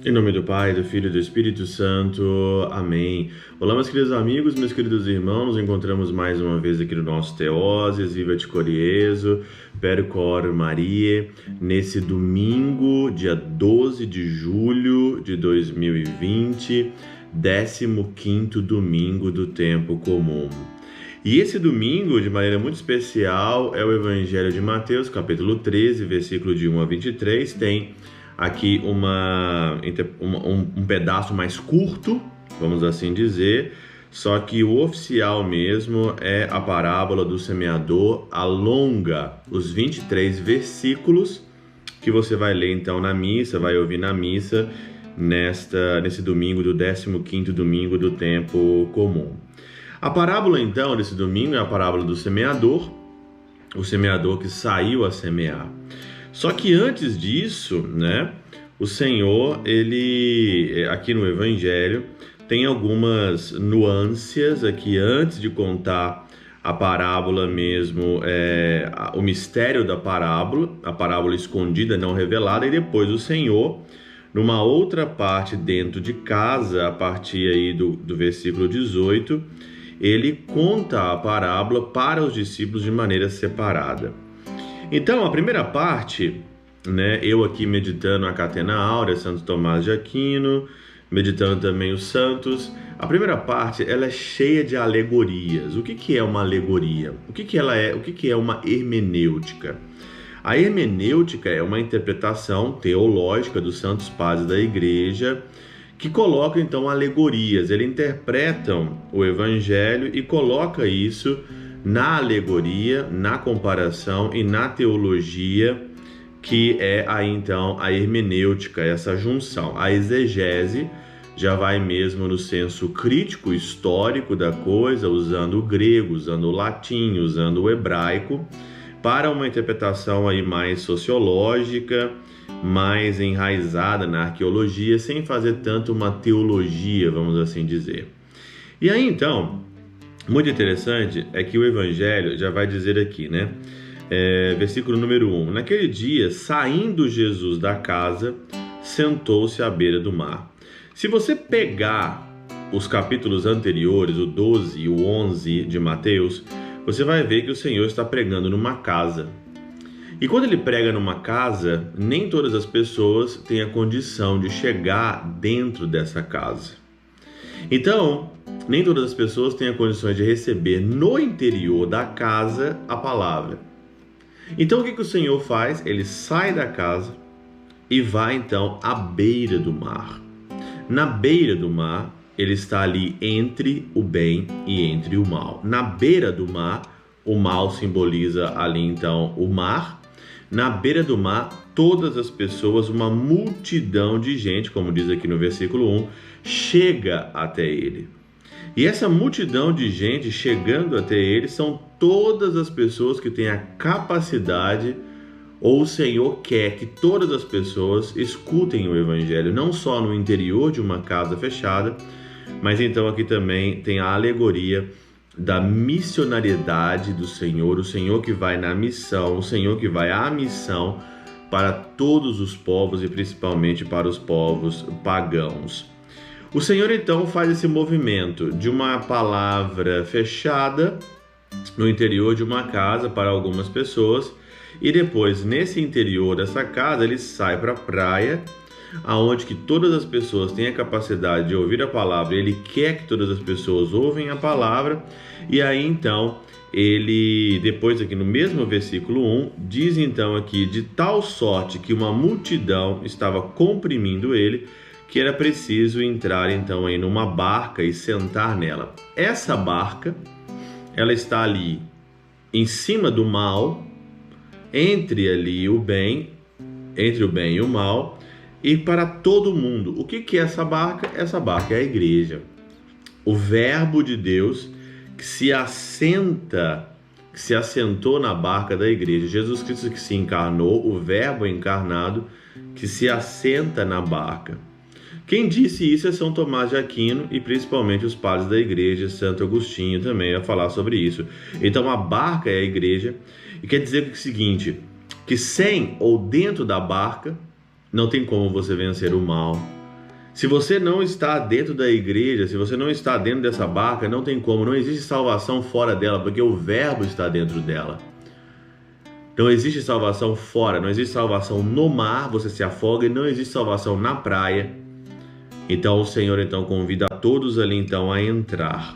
Em nome do Pai, do Filho e do Espírito Santo. Amém. Olá, meus queridos amigos, meus queridos irmãos. Nos encontramos mais uma vez aqui no nosso Teoses, Viva de Coriezo, Percor Maria, nesse domingo, dia 12 de julho de 2020, 15º domingo do tempo comum. E esse domingo, de maneira muito especial, é o Evangelho de Mateus, capítulo 13, versículo de 1 a 23, tem aqui um pedaço mais curto, vamos assim dizer, só que o oficial mesmo é a parábola do semeador, alonga os 23 versículos que você vai ler então na missa, vai ouvir na missa nesse domingo do 15º domingo do tempo comum. A parábola então desse domingo é a parábola do semeador, o semeador que saiu a semear. Só que antes disso, né, o Senhor, ele, aqui no Evangelho, tem algumas nuances aqui antes de contar a parábola mesmo, o mistério da parábola, a parábola escondida, não revelada, e depois o Senhor, numa outra parte dentro de casa, a partir aí do versículo 18, ele conta a parábola para os discípulos de maneira separada. Então, a primeira parte, né, eu aqui meditando a Catena Áurea, Santo Tomás de Aquino, meditando também os santos, a primeira parte ela é cheia de alegorias. O que é uma alegoria? O que ela é? O que é uma hermenêutica? A hermenêutica é uma interpretação teológica dos santos padres da Igreja que colocam então alegorias. Eles interpretam o Evangelho e colocam isso na alegoria, na comparação e na teologia, que é aí então a hermenêutica, essa junção. A exegese já vai mesmo no senso crítico, histórico da coisa, usando o grego, usando o latim, usando o hebraico, para uma interpretação aí mais sociológica, mais enraizada na arqueologia, sem fazer tanto uma teologia, vamos assim dizer. E aí então, muito interessante é que o Evangelho já vai dizer aqui, né? Versículo número 1. Naquele dia, saindo Jesus da casa, sentou-se à beira do mar. Se você pegar os capítulos anteriores, o 12 e o 11 de Mateus, você vai ver que o Senhor está pregando numa casa. E quando ele prega numa casa, nem todas as pessoas têm a condição de chegar dentro dessa casa. Então, nem todas as pessoas têm a condição de receber no interior da casa a palavra. Então, o que o Senhor faz? Ele sai da casa e vai, então, à beira do mar. Na beira do mar, ele está ali entre o bem e entre o mal. Na beira do mar, o mal simboliza ali, então, o mar. Na beira do mar, todas as pessoas, uma multidão de gente, como diz aqui no versículo 1, chega até ele. E essa multidão de gente chegando até ele são todas as pessoas que têm a capacidade, ou o Senhor quer que todas as pessoas escutem o Evangelho, não só no interior de uma casa fechada, mas então aqui também tem a alegoria da missionariedade do Senhor, o Senhor que vai na missão, o Senhor que vai à missão para todos os povos e principalmente para os povos pagãos. O Senhor então faz esse movimento de uma palavra fechada no interior de uma casa para algumas pessoas e depois nesse interior dessa casa ele sai para a praia, aonde que todas as pessoas têm a capacidade de ouvir a palavra. Ele quer que todas as pessoas ouvem a palavra e aí então ele, depois aqui no mesmo versículo 1, diz então aqui de tal sorte que uma multidão estava comprimindo ele, que era preciso entrar então aí numa barca e sentar nela. Essa barca, ela está ali em cima do mal, entre ali o bem, entre o bem e o mal, e para todo mundo. O que é essa barca? Essa barca é a igreja. O verbo de Deus que se assentou na barca da igreja. Jesus Cristo que se encarnou, o verbo encarnado que se assenta na barca. Quem disse isso é São Tomás de Aquino e principalmente os padres da igreja, Santo Agostinho também a falar sobre isso. Então a barca é a igreja e quer dizer o seguinte, que sem ou dentro da barca não tem como você vencer o mal, Se você não está dentro da igreja, se você não está dentro dessa barca, não tem como, não existe salvação fora dela, porque o verbo está dentro dela. Não existe salvação fora, não existe salvação no mar, você se afoga, e não existe salvação na praia. Então o Senhor convida a todos ali a entrar.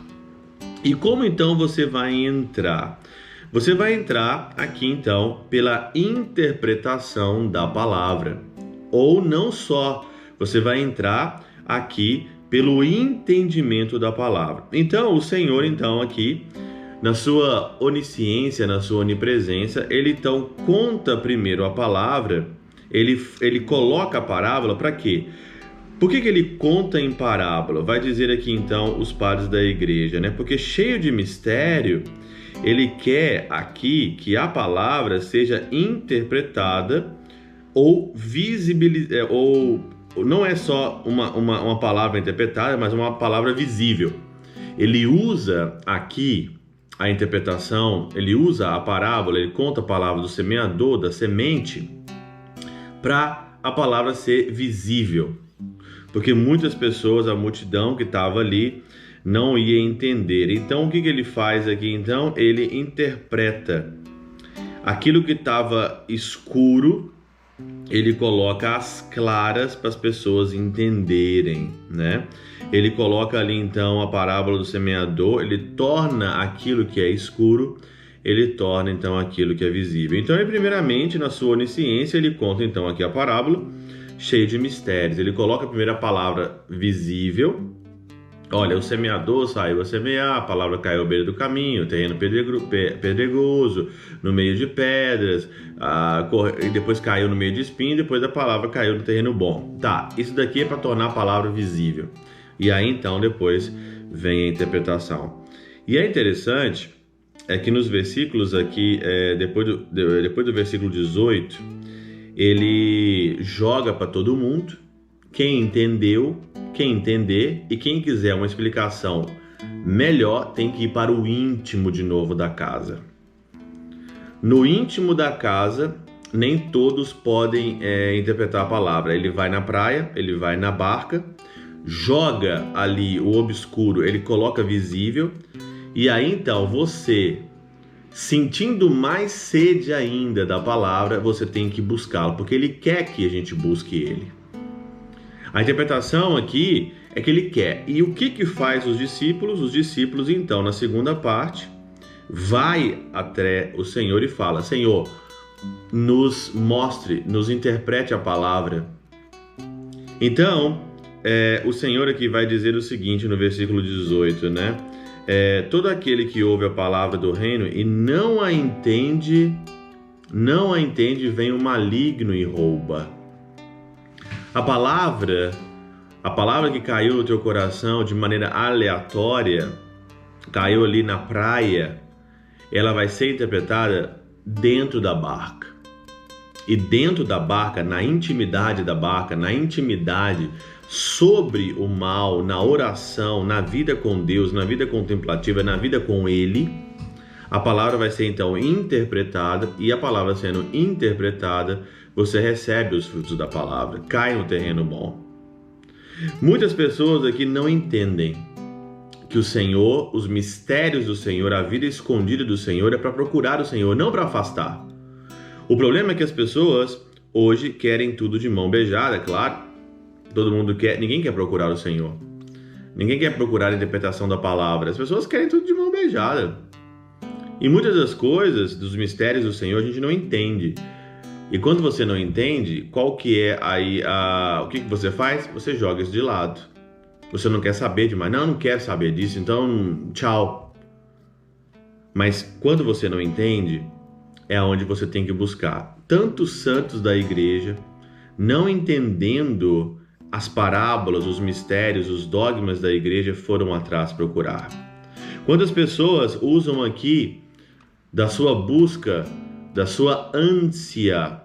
E como então você vai entrar? Você vai entrar aqui pela interpretação da palavra. Ou não só, você vai entrar aqui pelo entendimento da palavra. Então o Senhor aqui, na sua onisciência, na sua onipresença, ele conta primeiro a palavra, ele coloca a parábola para quê? Por que ele conta em parábola? Vai dizer aqui os padres da igreja, né? Porque cheio de mistério, ele quer aqui que a palavra seja interpretada ou visibilizada, ou não é só uma palavra interpretada, mas uma palavra visível. Ele usa aqui a interpretação, ele usa a parábola, ele conta a palavra do semeador, da semente, para a palavra ser visível. Porque muitas pessoas, a multidão que estava ali, não ia entender. Então, o que ele faz aqui? Ele interpreta aquilo que estava escuro, ele coloca as claras para as pessoas entenderem, né? Ele coloca ali a parábola do semeador, ele torna aquilo que é escuro, ele torna aquilo que é visível. Então, ele primeiramente, na sua onisciência, ele conta aqui a parábola, cheio de mistérios. Ele coloca primeiro a palavra visível. Olha, o semeador saiu a semear, a palavra caiu à beira do caminho, terreno pedregoso, no meio de pedras, e depois caiu no meio de espinho, depois a palavra caiu no terreno bom. Tá, isso daqui é para tornar a palavra visível. E aí depois vem a interpretação. E é interessante que nos versículos aqui, depois do versículo 18, ele joga para todo mundo. Quem entendeu, quem entender, e quem quiser uma explicação melhor tem que ir para o íntimo de novo da casa. No íntimo da casa, nem todos podem interpretar a palavra. Ele vai na praia, ele vai na barca, joga ali o obscuro, ele coloca visível, e aí você, sentindo mais sede ainda da palavra, você tem que buscá-lo, porque ele quer que a gente busque ele. A interpretação aqui é que ele quer. E o que faz os discípulos? Os discípulos, na segunda parte, vai até o Senhor e fala: Senhor, nos mostre, nos interprete a palavra. Então, o Senhor aqui vai dizer o seguinte no versículo 18, né? Todo aquele que ouve a palavra do reino e não a entende, vem o maligno e rouba. A palavra que caiu no teu coração de maneira aleatória, caiu ali na praia, ela vai ser interpretada dentro da barca. E dentro da barca, na intimidade da barca, na intimidade sobre o mal, na oração, na vida com Deus, na vida contemplativa, na vida com Ele, a palavra vai ser interpretada, e a palavra sendo interpretada, você recebe os frutos da palavra, cai no terreno bom. Muitas pessoas aqui não entendem que o Senhor, os mistérios do Senhor, a vida escondida do Senhor é para procurar o Senhor, não para afastar. O problema é que as pessoas hoje querem tudo de mão beijada, claro. Todo mundo quer, ninguém quer procurar o Senhor. Ninguém quer procurar a interpretação da palavra. As pessoas querem tudo de mão beijada. E muitas das coisas, dos mistérios do Senhor, a gente não entende. E quando você não entende, qual que é aí o que você faz? Você joga isso de lado. Você não quer saber demais. Não quero saber disso, então tchau. Mas quando você não entende, é onde você tem que buscar. Tantos santos da igreja, não entendendo as parábolas, os mistérios, os dogmas da igreja, foram atrás procurar. Quantas pessoas usam aqui da sua busca, da sua ânsia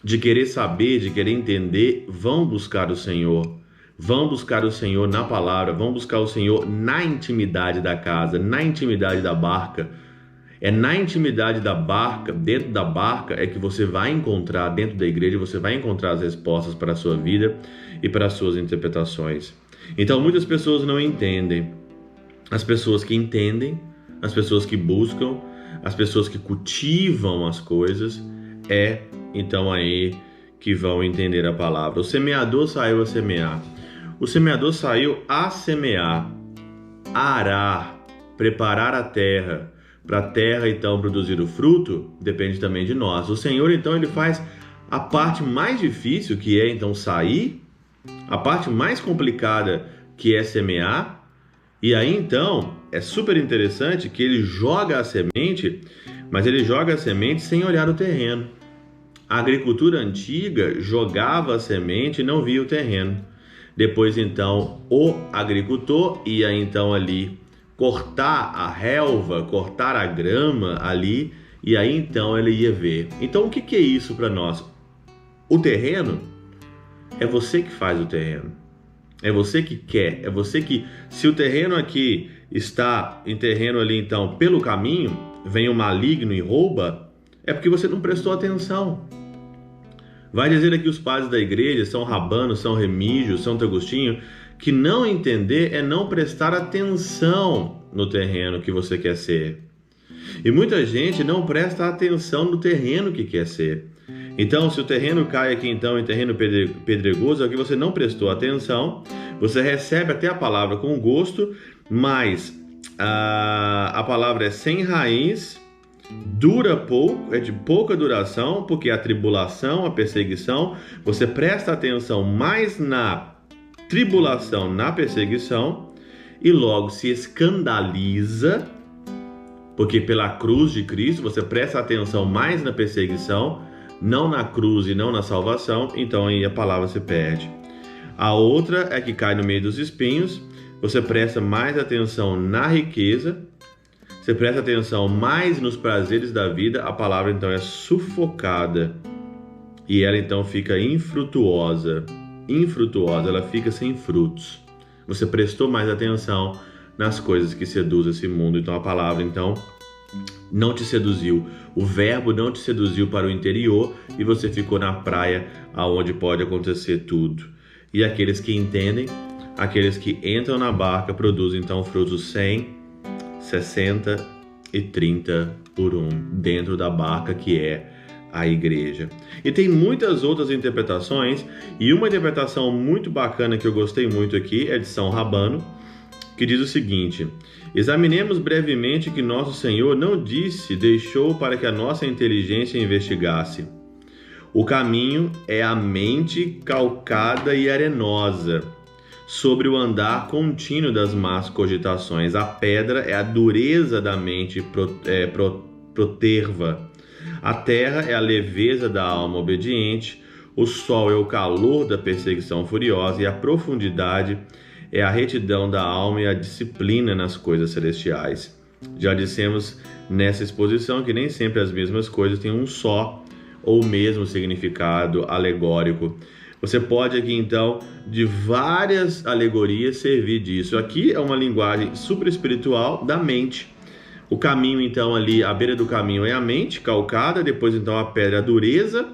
de querer saber, de querer entender, vão buscar o Senhor. Vão buscar o Senhor na palavra, vão buscar o Senhor na intimidade da casa, na intimidade da barca. É na intimidade da barca, dentro da barca, é que você vai encontrar, dentro da igreja, você vai encontrar as respostas para a sua vida e para as suas interpretações. Então, muitas pessoas não entendem. As pessoas que entendem, as pessoas que buscam, as pessoas que cultivam as coisas, então aí que vão entender a palavra. O semeador saiu a semear. O semeador saiu a semear, a arar, preparar a terra, para a terra então produzir o fruto, depende também de nós. O Senhor então ele faz a parte mais difícil, que é então sair, a parte mais complicada, que é semear, e aí então é super interessante que ele joga a semente, mas ele joga a semente sem olhar o terreno. A agricultura antiga jogava a semente e não via o terreno. Depois então o agricultor ia então ali cortar a relva, cortar a grama ali, e aí então ele ia ver. Então o que é isso para nós? O terreno é você que faz o terreno. É você que quer, é você que, se o terreno aqui está em terreno ali então pelo caminho, vem o maligno e rouba, é porque você não prestou atenção. Vai dizer aqui os padres da igreja, São Rabano, São Remígio, Santo Agostinho, que não entender é não prestar atenção no terreno que você quer ser. E muita gente não presta atenção no terreno que quer ser. Então, se o terreno cai aqui então em terreno pedregoso, é que você não prestou atenção, você recebe até a palavra com gosto, mas a palavra é sem raiz, dura pouco, é de pouca duração, porque a tribulação, a perseguição, você presta atenção mais na tribulação, na perseguição, e logo se escandaliza, porque pela cruz de Cristo você presta atenção mais na perseguição, não na cruz e não na salvação, então aí a palavra se perde. A outra é que cai no meio dos espinhos, você presta mais atenção na riqueza, você presta atenção mais nos prazeres da vida, a palavra então é sufocada e ela então fica infrutuosa, ela fica sem frutos. Você prestou mais atenção nas coisas que seduzem esse mundo, então a palavra então não te seduziu, o verbo não te seduziu para o interior e você ficou na praia aonde pode acontecer tudo. E aqueles que entendem, aqueles que entram na barca produzem então frutos 100, 60 e 30 por 1 dentro da barca que é a igreja. E tem muitas outras interpretações, e uma interpretação muito bacana que eu gostei muito aqui é de São Rabano, que diz o seguinte: examinemos brevemente que nosso Senhor não deixou para que a nossa inteligência investigasse. O caminho é a mente calcada e arenosa, sobre o andar contínuo das más cogitações. A pedra é a dureza da mente proterva. A terra é a leveza da alma obediente. O sol é o calor da perseguição furiosa. E a profundidade é a retidão da alma e a disciplina nas coisas celestiais. Já dissemos nessa exposição que nem sempre as mesmas coisas têm um só ou o mesmo significado alegórico. Você pode aqui então, de várias alegorias, servir disso. Aqui é uma linguagem super espiritual da mente. O caminho então ali, a beira do caminho é a mente calcada, depois então a pedra é a dureza,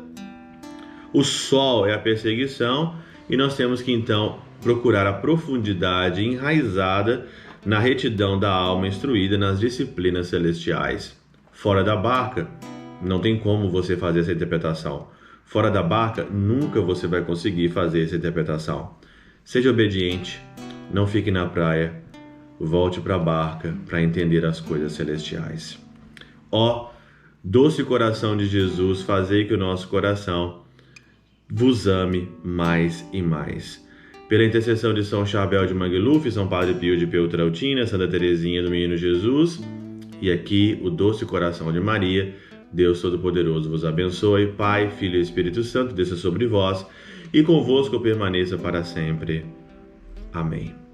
o sol é a perseguição, e nós temos que então procurar a profundidade enraizada na retidão da alma instruída nas disciplinas celestiais. Fora da barca, não tem como você fazer essa interpretação. Fora da barca, nunca você vai conseguir fazer essa interpretação. Seja obediente, não fique na praia, volte para a barca para entender as coisas celestiais. Ó doce coração de Jesus, fazei que o nosso coração vos ame mais e mais. Pela intercessão de São Charbel de Mangluf, São Padre Pio de Peltrautina, Santa Teresinha do Menino Jesus, e aqui o doce coração de Maria, Deus Todo-Poderoso vos abençoe, Pai, Filho e Espírito Santo, desça sobre vós e convosco permaneça para sempre. Amém.